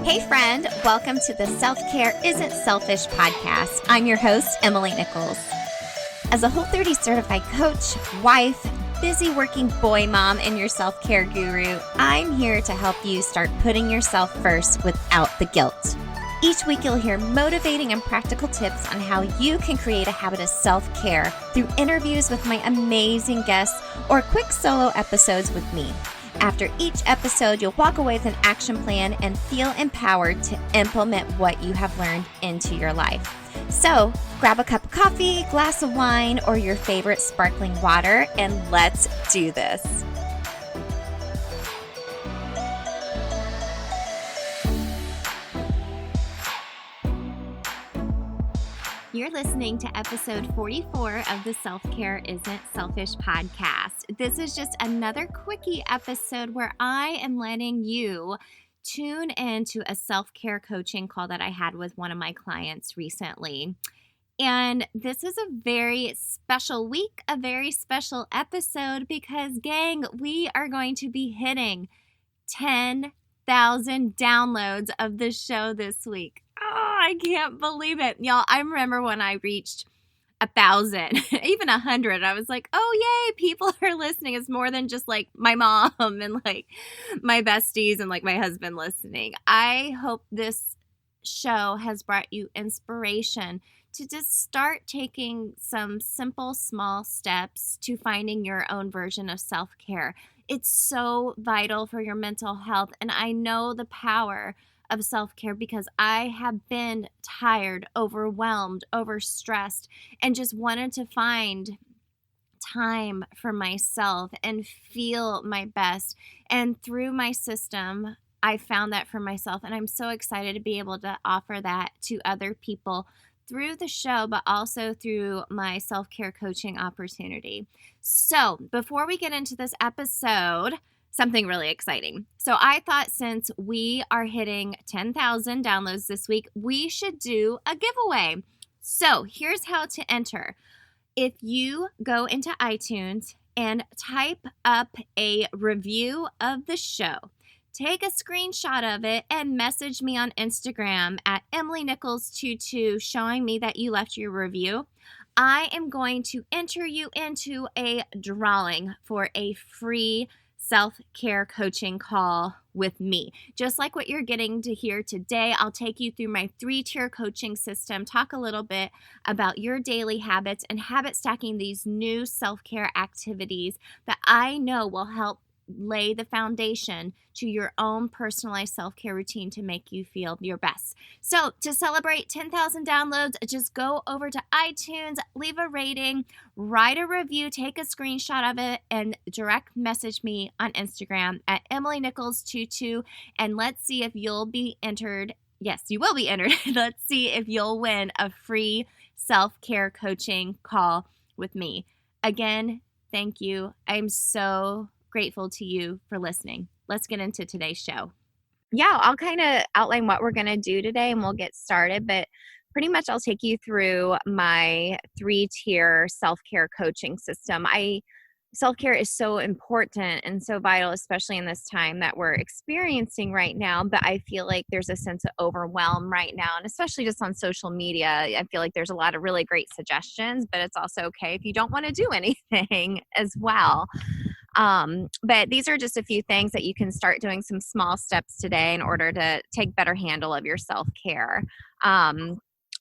Hey friend, welcome to the Self Care Isn't Selfish podcast. I'm your host, Emily Nichols. As a Whole30 certified coach, wife, busy working boy mom, and your self-care guru, I'm here to help you start putting yourself first without the guilt. Each week you'll hear motivating and practical tips on how you can create a habit of self-care through interviews with my amazing guests or quick solo episodes with me. After each episode, you'll walk away with an action plan and feel empowered to implement what you have learned into your life. So grab a cup of coffee, glass of wine, or your favorite sparkling water, and let's do this. You're listening to episode 44 of the Self Care Isn't Selfish podcast. This is just another quickie episode where I am letting you tune into a self-care coaching call that I had with one of my clients recently. And this is a very special week, a very special episode because, gang, we are going to be hitting 10,000 downloads of the show this week. Oh, I can't believe it. Y'all, I remember when I reached 1,000, even 100, I was like, oh, yay, people are listening. It's more than just like my mom and like my besties and like my husband listening. I hope this show has brought you inspiration to just start taking some simple, small steps to finding your own version of self-care. It's so vital for your mental health. And I know the power of self-care because I have been tired, overwhelmed, overstressed, and just wanted to find time for myself and feel my best. And through my system, I found that for myself. And I'm so excited to be able to offer that to other people through the show, but also through my self-care coaching opportunity. So before we get into this episode, something really exciting. So I thought since we are hitting 10,000 downloads this week, we should do a giveaway. So here's how to enter. If you go into iTunes and type up a review of the show, take a screenshot of it and message me on Instagram at EmilyNichols22 showing me that you left your review. I am going to enter you into a drawing for a free self-care coaching call with me. Just like what you're getting to hear today, I'll take you through my 3-tier coaching system, talk a little bit about your daily habits and habit stacking these new self-care activities that I know will help lay the foundation to your own personalized self-care routine to make you feel your best. So to celebrate 10,000 downloads, just go over to iTunes, leave a rating, write a review, take a screenshot of it, and direct message me on Instagram at EmilyNichols22, and let's see if you'll be entered. Yes, you will be entered. Let's see if you'll win a free self-care coaching call with me. Again, thank you. I'm so grateful to you for listening. Let's get into today's show. Yeah, I'll kind of outline what we're going to do today and we'll get started, but pretty much I'll take you through my 3-tier self-care coaching system. Self-care is so important and so vital, especially in this time that we're experiencing right now. But I feel like there's a sense of overwhelm right now. And especially just on social media, I feel like there's a lot of really great suggestions, but it's also okay if you don't want to do anything as well. But these are just a few things that you can start doing some small steps today in order to take better handle of your self-care.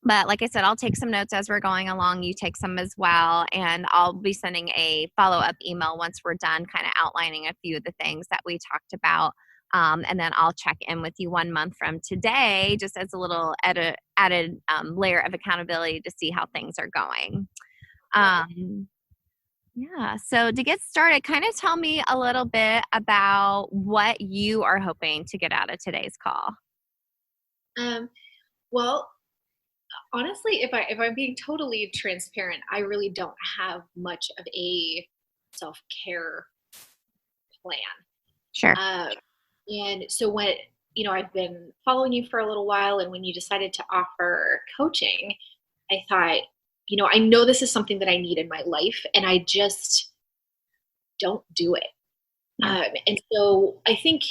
But like I said, I'll take some notes as we're going along. You take some as well. And I'll be sending a follow-up email once we're done kind of outlining a few of the things that we talked about. And then I'll check in with you 1 month from today, just as a little added layer of accountability to see how things are going. Yeah. So to get started, kind of tell me a little bit about what you are hoping to get out of today's call. Well, honestly, if I'm being totally transparent, I really don't have much of a self-care plan. Sure. And so when, I've been following you for a little while, and when you decided to offer coaching, I thought, I know this is something that I need in my life, and I just don't do it. And so I think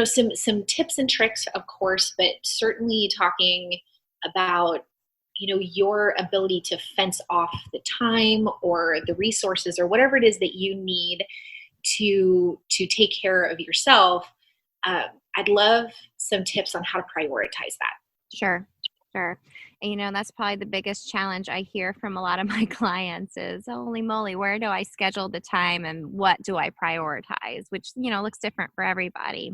some tips and tricks, of course, but certainly talking about, your ability to fence off the time or the resources or whatever it is that you need to take care of yourself. Um, I'd love some tips on how to prioritize that. Sure, sure. And that's probably the biggest challenge I hear from a lot of my clients is, holy moly, where do I schedule the time and what do I prioritize? Which, looks different for everybody.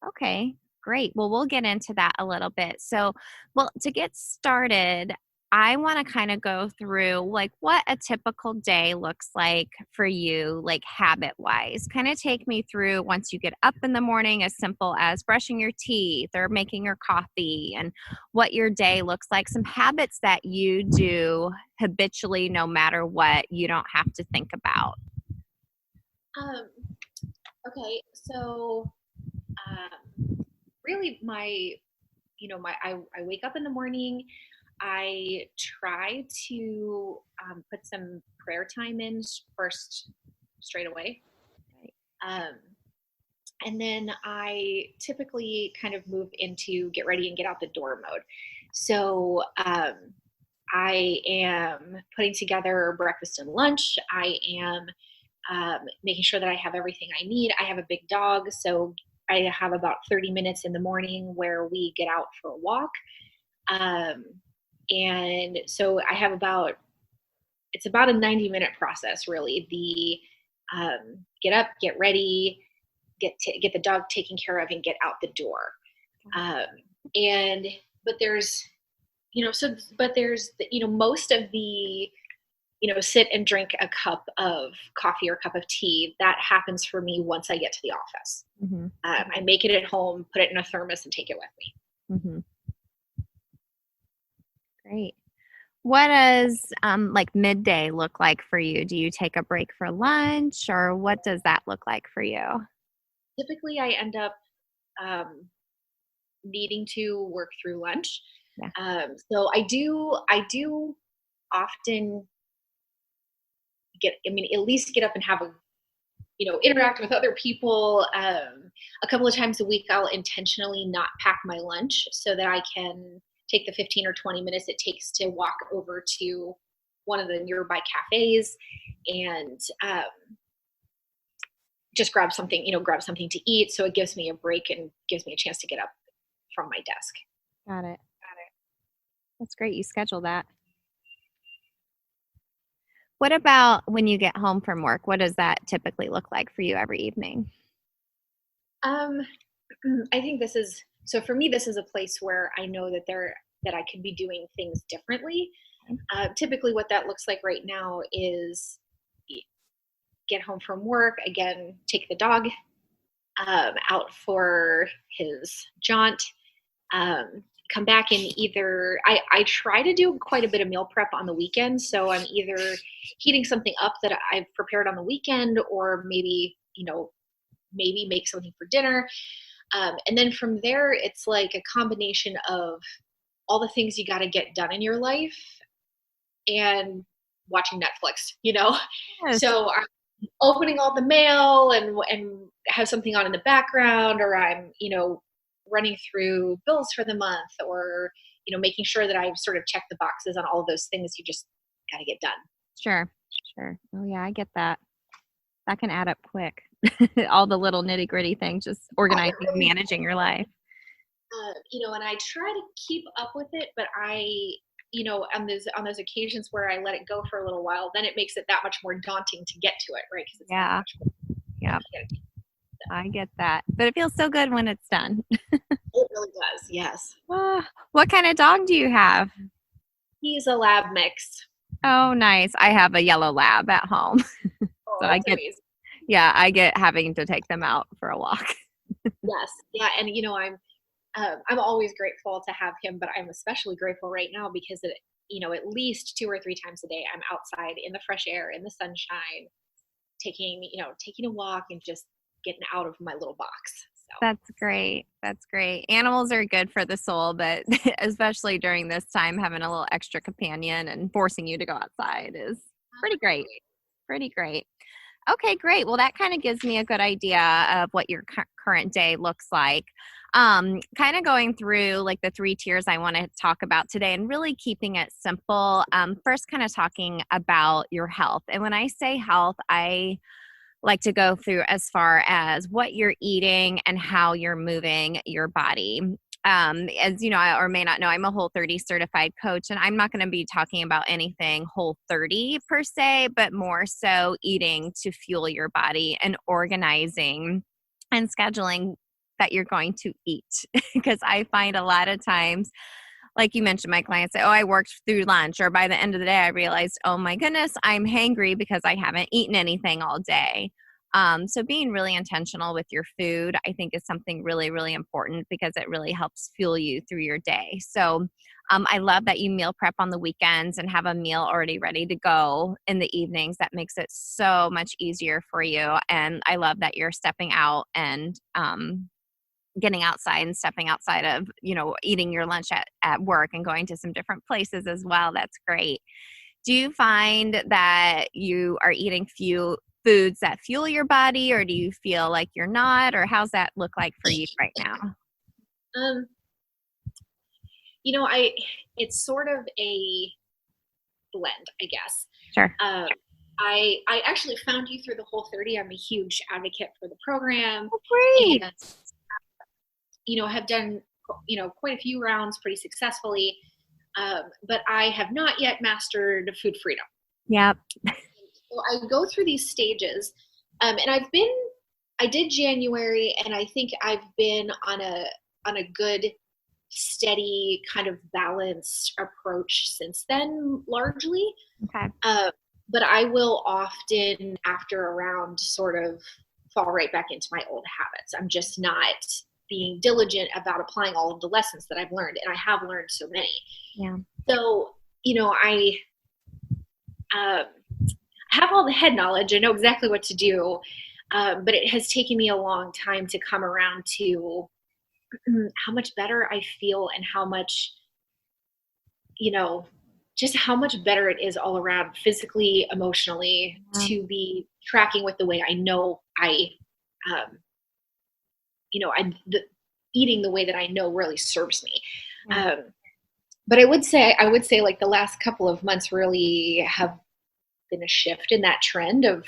Okay, great. Well, we'll get into that a little bit. So, well, to get started, I want to kind of go through like what a typical day looks like for you, like habit wise. Kind of take me through once you get up in the morning, as simple as brushing your teeth or making your coffee, and what your day looks like. Some habits that you do habitually, no matter what, you don't have to think about. Um, okay, so really I wake up in the morning. I try to put some prayer time in first straight away. Um, and then I typically kind of move into get ready and get out the door mode. So I am putting together breakfast and lunch. I am making sure that I have everything I need. I have a big dog, so I have about 30 minutes in the morning where we get out for a walk. And so I have it's about a 90-minute process, really. The get up, get ready, get the dog taken care of, and get out the door. But there's, most of the, sit and drink a cup of coffee or a cup of tea. That happens for me once I get to the office. Mm-hmm. I make it at home, put it in a thermos, and take it with me. Mm-hmm. Great. What does like midday look like for you? Do you take a break for lunch, or what does that look like for you? Typically, I end up needing to work through lunch. Yeah. So I do often at least get up and have interact with other people. A couple of times a week, I'll intentionally not pack my lunch so that I can take the 15 or 20 minutes it takes to walk over to one of the nearby cafes and just grab something to eat. So it gives me a break and gives me a chance to get up from my desk. Got it. That's great. You schedule that. What about when you get home from work? What does that typically look like for you every evening? I think for me, this is a place where I know that I could be doing things differently. Typically what that looks like right now is get home from work, again, take the dog out for his jaunt, come back and either I try to do quite a bit of meal prep on the weekend. So I'm either heating something up that I've prepared on the weekend, or maybe make something for dinner. And then from there, it's like a combination of all the things you got to get done in your life and watching Netflix, Yes. So I'm opening all the mail and have something on in the background, or I'm, running through bills for the month, or, making sure that I've sort of checked the boxes on all of those things you just got to get done. Sure. Oh yeah, I get that. That can add up quick. All the little nitty gritty things, just organizing, managing your life. And I try to keep up with it, but on those occasions where I let it go for a little while, then it makes it that much more daunting to get to it, right? Because it's Yeah. Yeah. I get that. But it feels so good when it's done. It really does, yes. What kind of dog do you have? He's a lab mix. Oh, nice. I have a yellow lab at home. Oh, So that's amazing. I get having to take them out for a walk. Yes. Yeah. And, I'm always grateful to have him, but I'm especially grateful right now because at least 2 or 3 times a day, I'm outside in the fresh air, in the sunshine, taking a walk and just getting out of my little box. So. That's great. Animals are good for the soul, but especially during this time, having a little extra companion and forcing you to go outside is pretty great. Okay, great. Well, that kind of gives me a good idea of what your current day looks like. Kind of going through like the three tiers I want to talk about today and really keeping it simple. First, kind of talking about your health. And when I say health, I like to go through as far as what you're eating and how you're moving your body. As you know, or may not know, I'm a Whole30 certified coach, and I'm not going to be talking about anything Whole30 per se, but more so eating to fuel your body and organizing and scheduling that you're going to eat. Because I find a lot of times, like you mentioned, my clients say, oh, I worked through lunch, or by the end of the day, I realized, oh my goodness, I'm hangry because I haven't eaten anything all day. So being really intentional with your food, I think, is something really, really important because it really helps fuel you through your day. So I love that you meal prep on the weekends and have a meal already ready to go in the evenings. That makes it so much easier for you. And I love that you're stepping out and getting outside and stepping outside of, eating your lunch at work and going to some different places as well. That's great. Do you find that you are eating foods that fuel your body, or do you feel like you're not, or how's that look like for you right now? Um, you know, I it's sort of a blend, I guess. Sure. I actually found you through the Whole30. I'm a huge advocate for the program. Oh, great. And have done quite a few rounds pretty successfully, but I have not yet mastered food freedom. Yep. So I go through these stages, and I did January, and I think I've been on a good, steady, kind of balanced approach since then, largely. Okay. But I will often, after a round, sort of fall right back into my old habits. I'm just not being diligent about applying all of the lessons that I've learned, and I have learned so many. Yeah. So, I have all the head knowledge. I know exactly what to do, but it has taken me a long time to come around to how much better I feel and how much, just how much better it is all around, physically, emotionally, to be tracking with the way I know eating the way that I know really serves me. Yeah. But I would say like the last couple of months really have been a shift in that trend of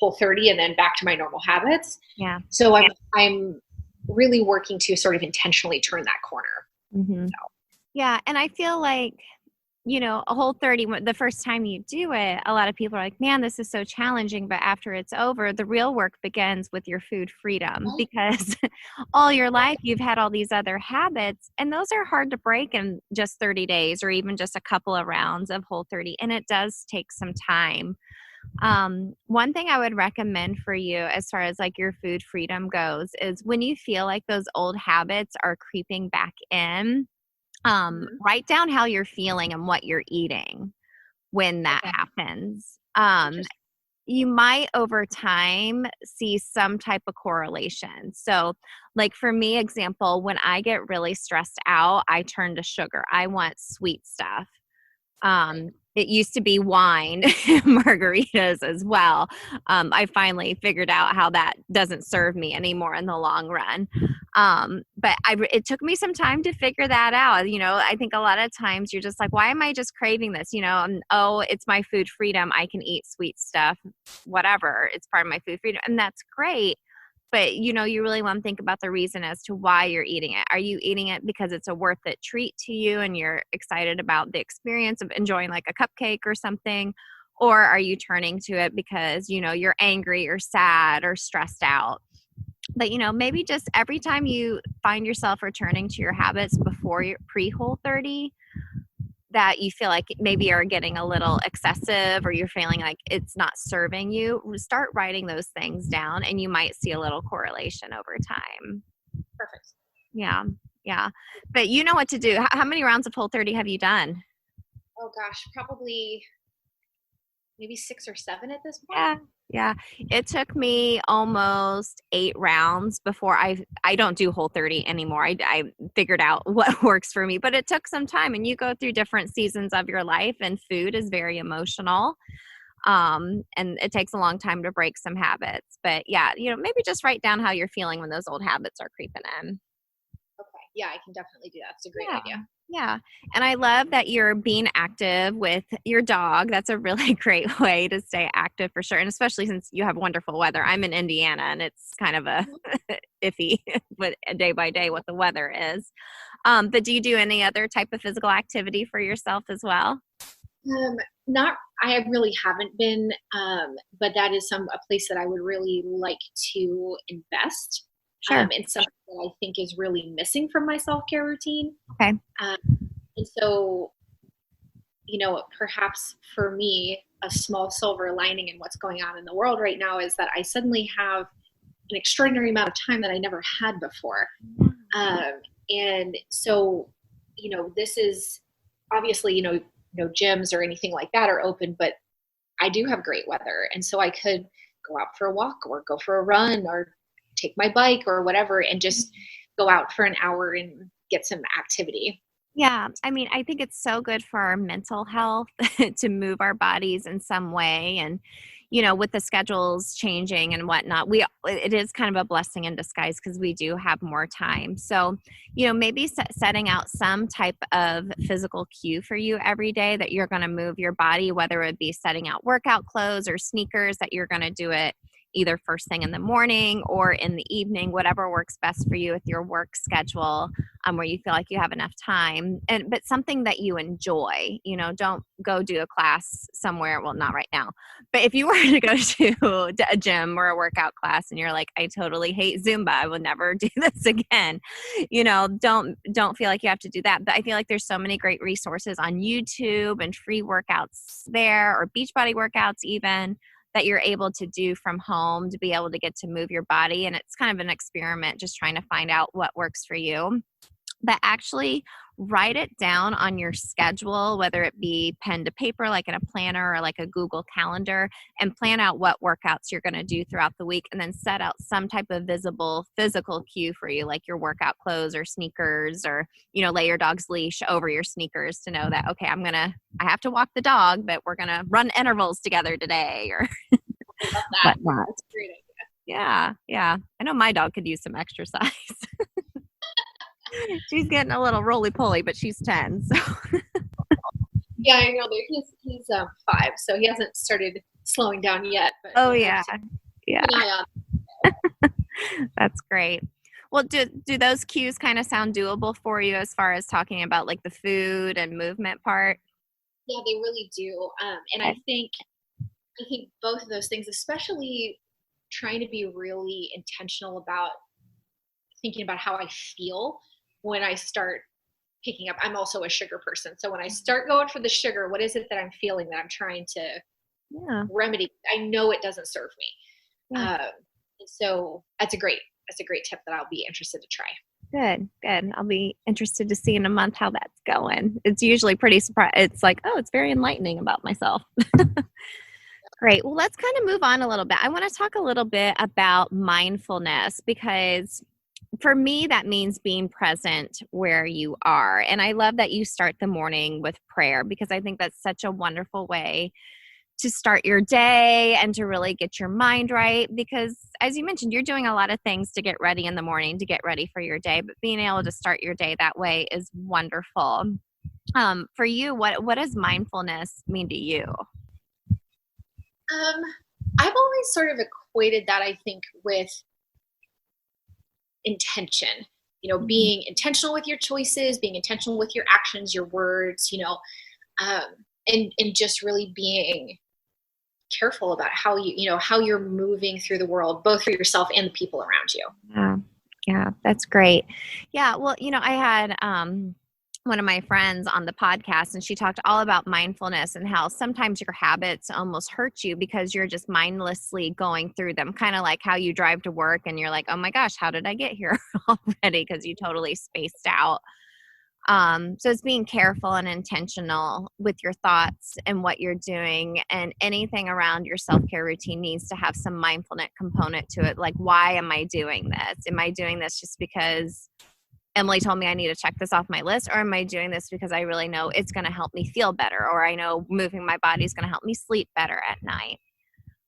Whole30 and then back to my normal habits. Yeah. So I'm really working to sort of intentionally turn that corner. Mm-hmm. So. Yeah. And I feel like, a Whole30, the first time you do it, a lot of people are like, man, this is so challenging. But after it's over, the real work begins with your food freedom, because all your life you've had all these other habits, and those are hard to break in just 30 days or even just a couple of rounds of Whole30. And it does take some time. One thing I would recommend for you as far as like your food freedom goes is when you feel like those old habits are creeping back in, write down how you're feeling and what you're eating when that happens. You might over time see some type of correlation. So like for me, example, when I get really stressed out, I turn to sugar. I want sweet stuff. It used to be wine, margaritas as well. I finally figured out how that doesn't serve me anymore in the long run. But it took me some time to figure that out. I think a lot of times you're just like, why am I just craving this? Oh, it's my food freedom. I can eat sweet stuff, whatever. It's part of my food freedom. And that's great. But, you really want to think about the reason as to why you're eating it. Are you eating it because it's a worth it treat to you and you're excited about the experience of enjoying like a cupcake or something? Or are you turning to it because, you're angry or sad or stressed out? But, maybe just every time you find yourself returning to your habits before your pre-Whole30, that you feel like maybe are getting a little excessive or you're feeling like it's not serving you, start writing those things down and you might see a little correlation over time. Perfect. Yeah. Yeah. But you know what to do. How many rounds of Whole30 have you done? Oh gosh, probably maybe 6 or 7 at this point. Yeah. Yeah. It took me almost 8 rounds before I don't do Whole30 anymore. I figured out what works for me, but it took some time, and you go through different seasons of your life, and food is very emotional. And it takes a long time to break some habits. But yeah, maybe just write down how you're feeling when those old habits are creeping in. Okay. Yeah, I can definitely do that. It's a great Yeah. idea. Yeah. And I love that you're being active with your dog. That's a really great way to stay active for sure. And especially since you have wonderful weather. I'm in Indiana and it's kind of a Mhm. iffy with day by day what the weather is. But do you do any other type of physical activity for yourself as well? Not, I really haven't been, but that is a place that I would really like to invest, Sure. and something that I think is really missing from my self care routine. Okay. Um, and so, perhaps for me, a small silver lining in what's going on in the world right now is that I suddenly have an extraordinary amount of time that I never had before. And so, this is obviously, no gyms or anything like that are open, but I do have great weather. And so I could go out for a walk or go for a run or take my bike or whatever and just go out for an hour and get some activity. Yeah, I mean, I think it's so good for our mental health to move our bodies in some way. And, with the schedules changing and whatnot, it is kind of a blessing in disguise because we do have more time. So, maybe setting out some type of physical cue for you every day that you're going to move your body, whether it be setting out workout clothes or sneakers, that you're going to do it either first thing in the morning or in the evening, whatever works best for you with your work schedule, where you feel like you have enough time, but something that you enjoy. Don't go do a class somewhere. Well, not right now, but if you were to go to a gym or a workout class and you're like, I totally hate Zumba, I will never do this again. Don't feel like you have to do that. But I feel like there's so many great resources on YouTube and free workouts there, or Beachbody workouts even, that you're able to do from home to be able to get to move your body. And it's kind of an experiment, just trying to find out what works for you. But actually write it down on your schedule, whether it be pen to paper, like in a planner or like a Google Calendar, and plan out what workouts you're going to do throughout the week, and then set out some type of visible physical cue for you, like your workout clothes or sneakers, or, lay your dog's leash over your sneakers to know that, okay, I have to walk the dog, but we're going to run intervals together today, or I love that. whatnot. That's a great idea. Yeah. Yeah. I know my dog could use some exercise. She's getting a little roly poly, but she's 10. So Yeah, I know. He's 5, so he hasn't started slowing down yet. But oh we'll yeah. Yeah. keep an eye on. That's great. Well, do those cues kind of sound doable for you as far as talking about like the food and movement part? Yeah, they really do. And I think both of those things, especially trying to be really intentional about thinking about how I feel when I start picking up. I'm also a sugar person. So when I start going for the sugar, what is it that I'm feeling that I'm trying to Yeah. remedy? I know it doesn't serve me. Yeah. And so that's a great tip that I'll be interested to try. Good. Good. I'll be interested to see in a month how that's going. It's usually pretty surprising. It's like, oh, it's very enlightening about myself. Great. Well, let's kind of move on a little bit. I want to talk a little bit about mindfulness, because for me, that means being present where you are. And I love that you start the morning with prayer, because I think that's such a wonderful way to start your day and to really get your mind right. Because as you mentioned, you're doing a lot of things to get ready in the morning, to get ready for your day, but being able to start your day that way is wonderful. For you, what does mindfulness mean to you? I've always sort of equated that, I think, with intention. Being intentional with your choices, being intentional with your actions, your words. Um, and just really being careful about how how you're moving through the world, both for yourself and the people around you. Yeah. Yeah, that's great. Yeah, well, I had one of my friends on the podcast, and she talked all about mindfulness and how sometimes your habits almost hurt you because you're just mindlessly going through them, kind of like how you drive to work and you're like, oh my gosh, how did I get here already? Because you totally spaced out. So it's being careful and intentional with your thoughts and what you're doing, and anything around your self-care routine needs to have some mindfulness component to it. Like, why am I doing this? Am I doing this just because Emily told me I need to check this off my list, or am I doing this because I really know it's going to help me feel better, or I know moving my body is going to help me sleep better at night.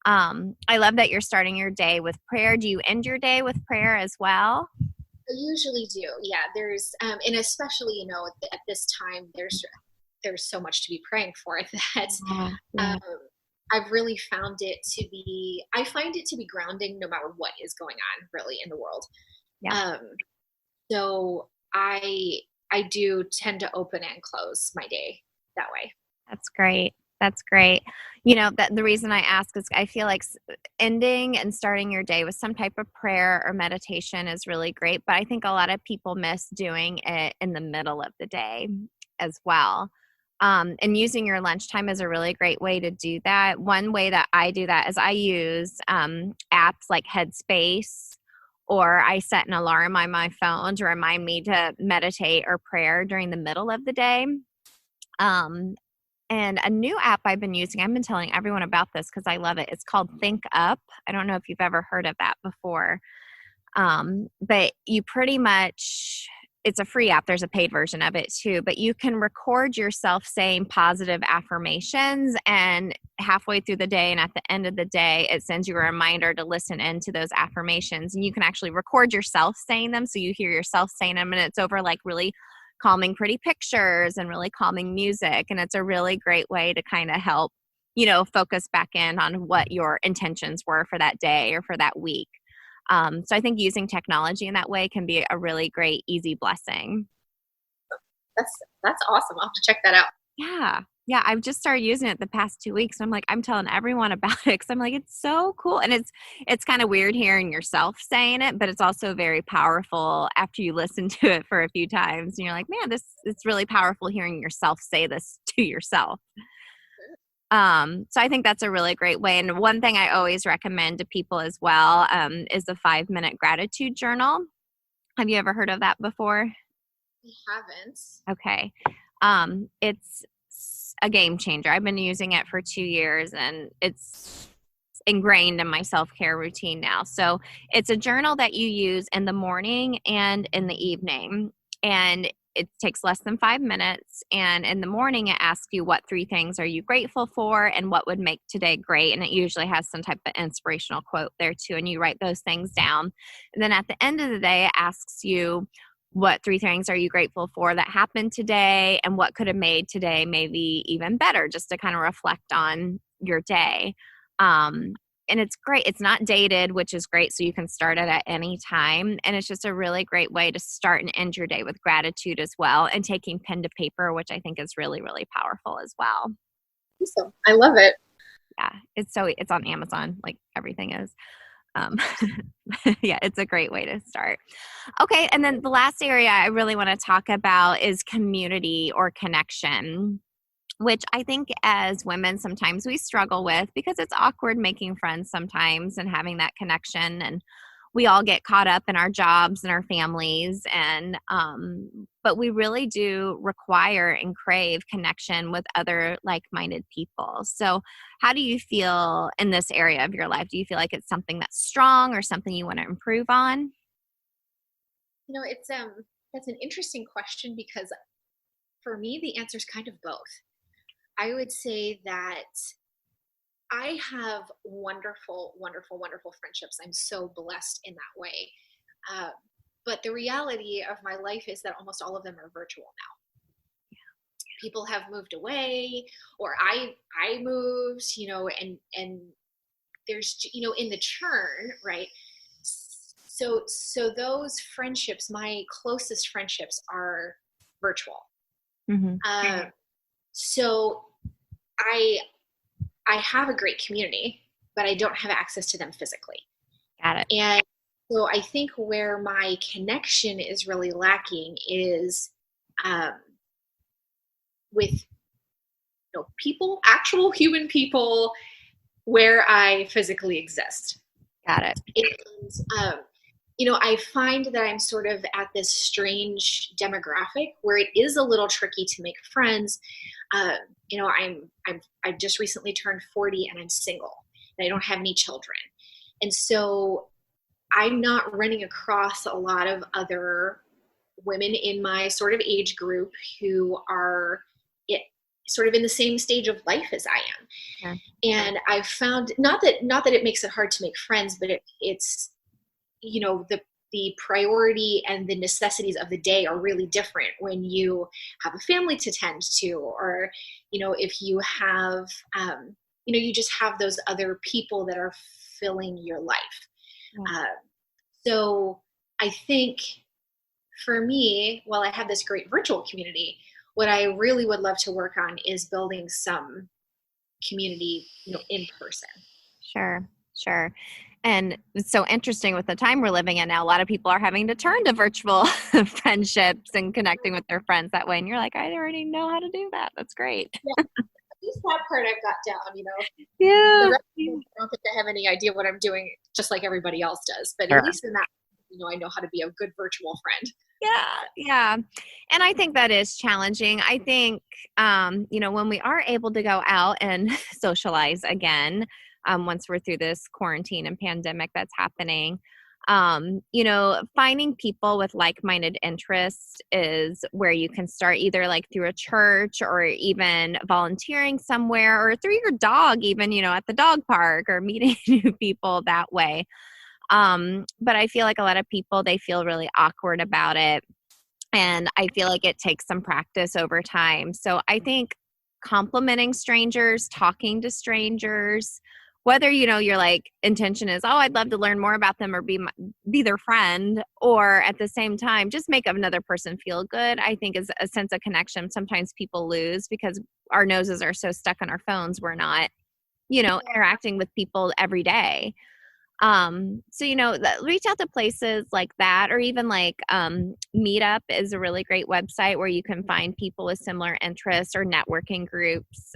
I love that you're starting your day with prayer. Do you end your day with prayer as well? I usually do. Yeah, there's and especially, at this time, there's so much to be praying for that Yeah, um, yeah, I've really found it to be. I find it to be grounding, no matter what is going on, really, in the world. yeah. Um, so I do tend to open and close my day that way. That's great. That's great. You know, that the reason I ask is I feel like ending and starting your day with some type of prayer or meditation is really great, but I think a lot of people miss doing it in the middle of the day as well. And using your lunchtime is a really great way to do that. One way that I do that is I use apps like Headspace, or I set an alarm on my phone to remind me to meditate or prayer during the middle of the day. Um, and a new app I've been using, I've been telling everyone about this because I love it. It's called Think Up. I don't know if you've ever heard of that before. But you pretty much, it's a free app. There's a paid version of it too, but you can record yourself saying positive affirmations, and halfway through the day and at the end of the day, it sends you a reminder to listen into those affirmations, and you can actually record yourself saying them. So you hear yourself saying them, and it's over like really calming, pretty pictures and really calming music. And it's a really great way to kind of help, focus back in on what your intentions were for that day or for that week. So I think using technology in that way can be a really great, easy blessing. That's awesome. I'll have to check that out. Yeah. Yeah. I've just started using it the past 2 weeks. I'm like, I'm telling everyone about it because I'm like, it's so cool. And it's kind of weird hearing yourself saying it, but it's also very powerful after you listen to it for a few times. And you're like, man, it's really powerful hearing yourself say this to yourself. So I think that's a really great way. And one thing I always recommend to people as well is the 5-minute gratitude journal. Have you ever heard of that before? I haven't. Okay. It's a game changer. I've been using it for 2 years, and it's ingrained in my self-care routine now. So it's a journal that you use in the morning and in the evening. And it takes less than 5 minutes. And in the morning, it asks you what 3 things are you grateful for and what would make today great. And it usually has some type of inspirational quote there too. And you write those things down. And then at the end of the day, it asks you what 3 things are you grateful for that happened today and what could have made today maybe even better, just to kind of reflect on your day. And it's great. It's not dated, which is great. So you can start it at any time. And it's just a really great way to start and end your day with gratitude as well. And taking pen to paper, which I think is really, really powerful as well. Awesome. I love it. Yeah. It's on Amazon, like everything is. Um, yeah, it's a great way to start. Okay. And then the last area I really want to talk about is community or connection, which I think as women sometimes we struggle with because it's awkward making friends sometimes and having that connection. And we all get caught up in our jobs and our families, and but we really do require and crave connection with other like-minded people. So how do you feel in this area of your life? Do you feel like it's something that's strong or something you want to improve on? It's that's an interesting question because for me the answer is kind of both. I would say that I have wonderful, wonderful, wonderful friendships. I'm so blessed in that way. Uh, but the reality of my life is that almost all of them are virtual now. People have moved away, or I moved, and there's in the churn, right? So those friendships, my closest friendships, are virtual. Mm-hmm. So I have a great community, but I don't have access to them physically. Got it. And so I think where my connection is really lacking is with people, actual human people, where I physically exist. Got it. And I find that I'm sort of at this strange demographic where it is a little tricky to make friends. I just recently turned 40 and I'm single and I don't have any children. And so I'm not running across a lot of other women in my sort of age group who are it, sort of in the same stage of life as I am. Yeah. And I've found not that it makes it hard to make friends, but it's the priority and the necessities of the day are really different when you have a family to tend to, or if you have you just have those other people that are filling your life. Yeah. So I think for me, while I have this great virtual community, what I really would love to work on is building some community, in person. Sure, sure. And it's so interesting with the time we're living in now. A lot of people are having to turn to virtual friendships and connecting with their friends that way. And you're like, I already know how to do that. That's great. Yeah, at least that part I've got down. The Yeah. rest of them, I don't think I have any idea what I'm doing, just like everybody else does. But at Sure. least in that, I know how to be a good virtual friend. Yeah, yeah. And I think that is challenging. I think, when we are able to go out and socialize again, once we're through this quarantine and pandemic that's happening, finding people with like-minded interests is where you can start, either like through a church or even volunteering somewhere, or through your dog, even, at the dog park, or meeting new people that way. But I feel like a lot of people, they feel really awkward about it. And I feel like it takes some practice over time. So I think complimenting strangers, talking to strangers, whether, your like intention is, oh, I'd love to learn more about them or be their friend, or at the same time, just make another person feel good, I think is a sense of connection. Sometimes people lose because our noses are so stuck on our phones. We're not, interacting with people every day. So, reach out to places like that, or even like Meetup is a really great website where you can find people with similar interests, or networking groups,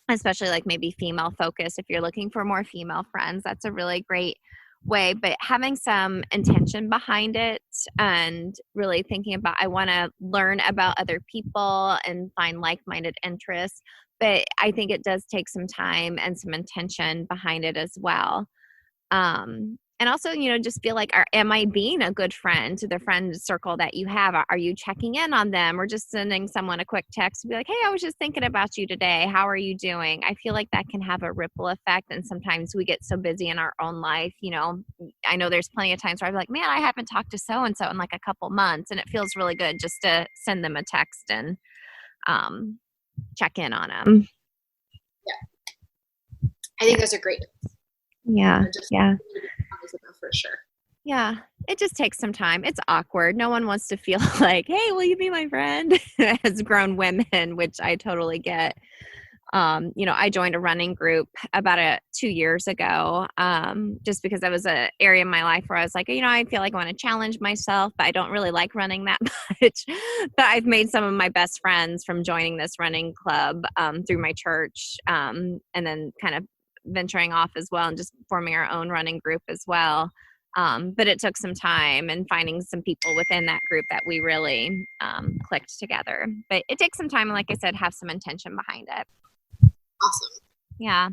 especially like maybe female focus. If you're looking for more female friends, that's a really great way. But having some intention behind it, and really thinking about, I want to learn about other people and find like-minded interests. But I think it does take some time and some intention behind it as well. And also, just feel like, am I being a good friend to the friend circle that you have? Are you checking in on them, or just sending someone a quick text to be like, hey, I was just thinking about you today. How are you doing? I feel like that can have a ripple effect. And sometimes we get so busy in our own life. I know there's plenty of times where I'm like, man, I haven't talked to so-and-so in like a couple months. And it feels really good just to send them a text and check in on them. Yeah. I think those are great. Yeah. Yeah. For sure. Yeah. It just takes some time. It's awkward. No one wants to feel like, hey, will you be my friend? As grown women, which I totally get. I joined a running group about 2 years ago, just because that was an area in my life where I was like, I feel like I want to challenge myself, but I don't really like running that much. But I've made some of my best friends from joining this running club through my church, and then kind of venturing off as well, and just forming our own running group as well. But it took some time, and finding some people within that group that we really clicked together. But it takes some time, and like I said, have some intention behind it. Awesome. Yeah.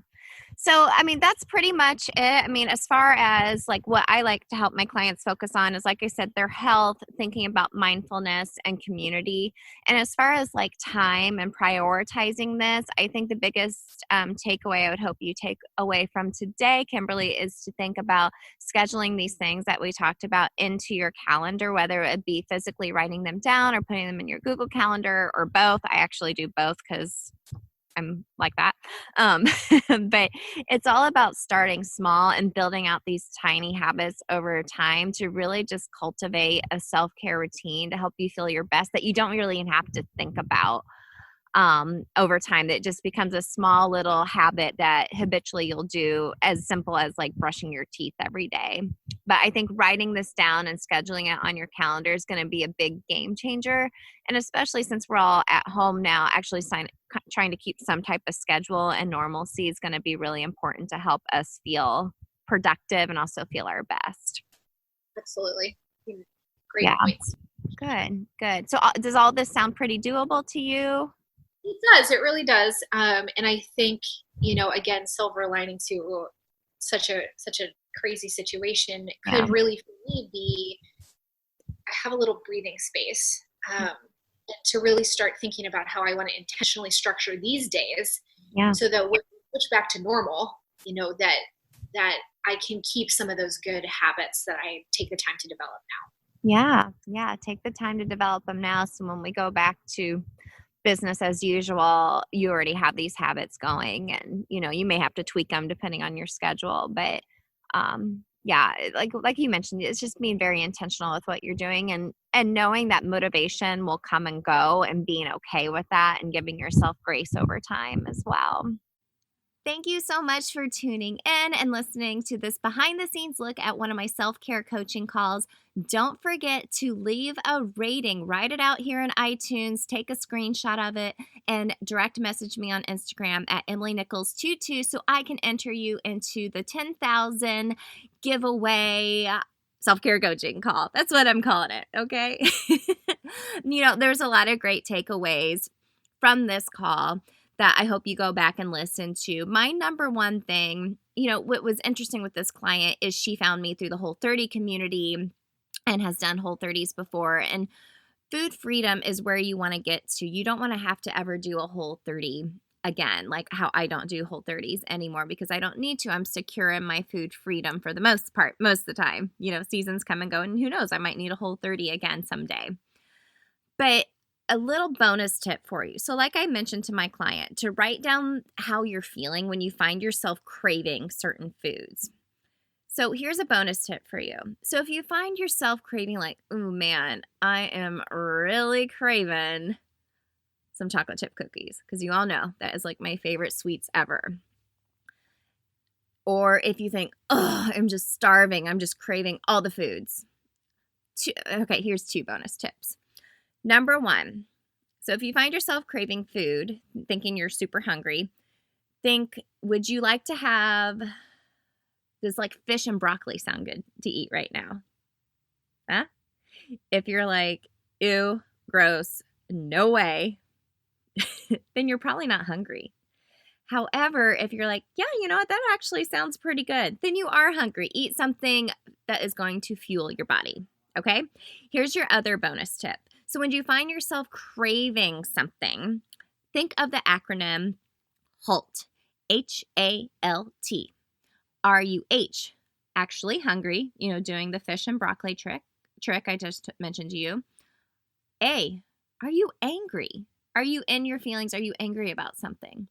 So, that's pretty much it. As far as like what I like to help my clients focus on is, like I said, their health, thinking about mindfulness and community. And as far as like time and prioritizing this, I think the biggest takeaway I would hope you take away from today, Kimberly, is to think about scheduling these things that we talked about into your calendar, whether it be physically writing them down or putting them in your Google Calendar, or both. I actually do both because I'm like that. But it's all about starting small and building out these tiny habits over time to really just cultivate a self-care routine to help you feel your best, that you don't really even have to think about over time. That just becomes a small little habit that habitually you'll do, as simple as like brushing your teeth every day. But I think writing this down and scheduling it on your calendar is going to be a big game changer. And especially since we're all at home now, actually trying to keep some type of schedule and normalcy is going to be really important to help us feel productive and also feel our best. Absolutely. Great points. Good. So does all this sound pretty doable to you? It does. It really does. And I think, again, silver lining to such a crazy situation could really, for me, be have a little breathing space, and to really start thinking about how I want to intentionally structure these days, Yeah. so that when we switch back to normal, that I can keep some of those good habits that I take the time to develop now. Yeah. Yeah. Take the time to develop them now. So when we go back to business as usual, you already have these habits going, and you may have to tweak them depending on your schedule. But yeah, like you mentioned, it's just being very intentional with what you're doing, and knowing that motivation will come and go, and being okay with that, and giving yourself grace over time as well. Thank you so much for tuning in and listening to this behind the scenes look at one of my self care coaching calls. Don't forget to leave a rating, write it out here in iTunes, take a screenshot of it, and direct message me on Instagram at EmilyNichols22 so I can enter you into the 10,000 giveaway self care coaching call. That's what I'm calling it, okay? There's a lot of great takeaways from this call that I hope you go back and listen to. My number one thing, what was interesting with this client is she found me through the Whole30 community and has done Whole30s before. And food freedom is where you want to get to. You don't want to have to ever do a Whole30 again, like how I don't do Whole30s anymore because I don't need to. I'm secure in my food freedom for the most part, most of the time. Seasons come and go, and who knows, I might need a Whole30 again someday. But a little bonus tip for you. So like I mentioned to my client, to write down how you're feeling when you find yourself craving certain foods. So here's a bonus tip for you. So if you find yourself craving like, oh man, I am really craving some chocolate chip cookies, because you all know that is like my favorite sweets ever. Or if you think, oh, I'm just starving, I'm just craving all the foods. Okay, here's 2 bonus tips. Number 1, so if you find yourself craving food, thinking you're super hungry, think, would you like to have, does like fish and broccoli sound good to eat right now? Huh? If you're like, ew, gross, no way, then you're probably not hungry. However, if you're like, yeah, you know what, that actually sounds pretty good, then you are hungry. Eat something that is going to fuel your body. Okay? Here's your other bonus tip. So when you find yourself craving something, think of the acronym HALT, H-A-L-T. Are you H, actually hungry, doing the fish and broccoli trick I just mentioned to you? A, are you angry? Are you in your feelings? Are you angry about something?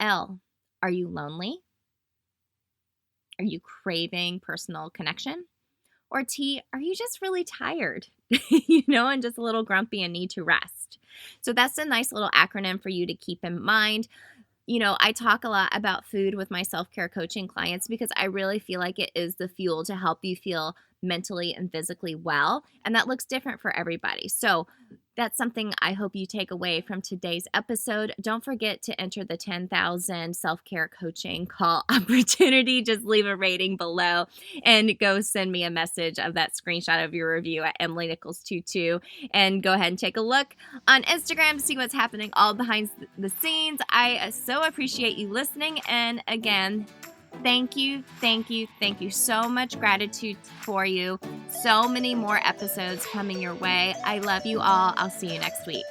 L, are you lonely? Are you craving personal connection? Or T, are you just really tired, and just a little grumpy and need to rest? So that's a nice little acronym for you to keep in mind. I talk a lot about food with my self-care coaching clients because I really feel like it is the fuel to help you feel mentally and physically well. And that looks different for everybody. So that's something I hope you take away from today's episode. Don't forget to enter the 10,000 self-care coaching call opportunity. Just leave a rating below and go send me a message of that screenshot of your review at EmilyNichols22, and go ahead and take a look on Instagram to see what's happening all behind the scenes. I so appreciate you listening. And again, thank you so much. Gratitude for you. So many more episodes coming your way. I love you all. I'll see you next week.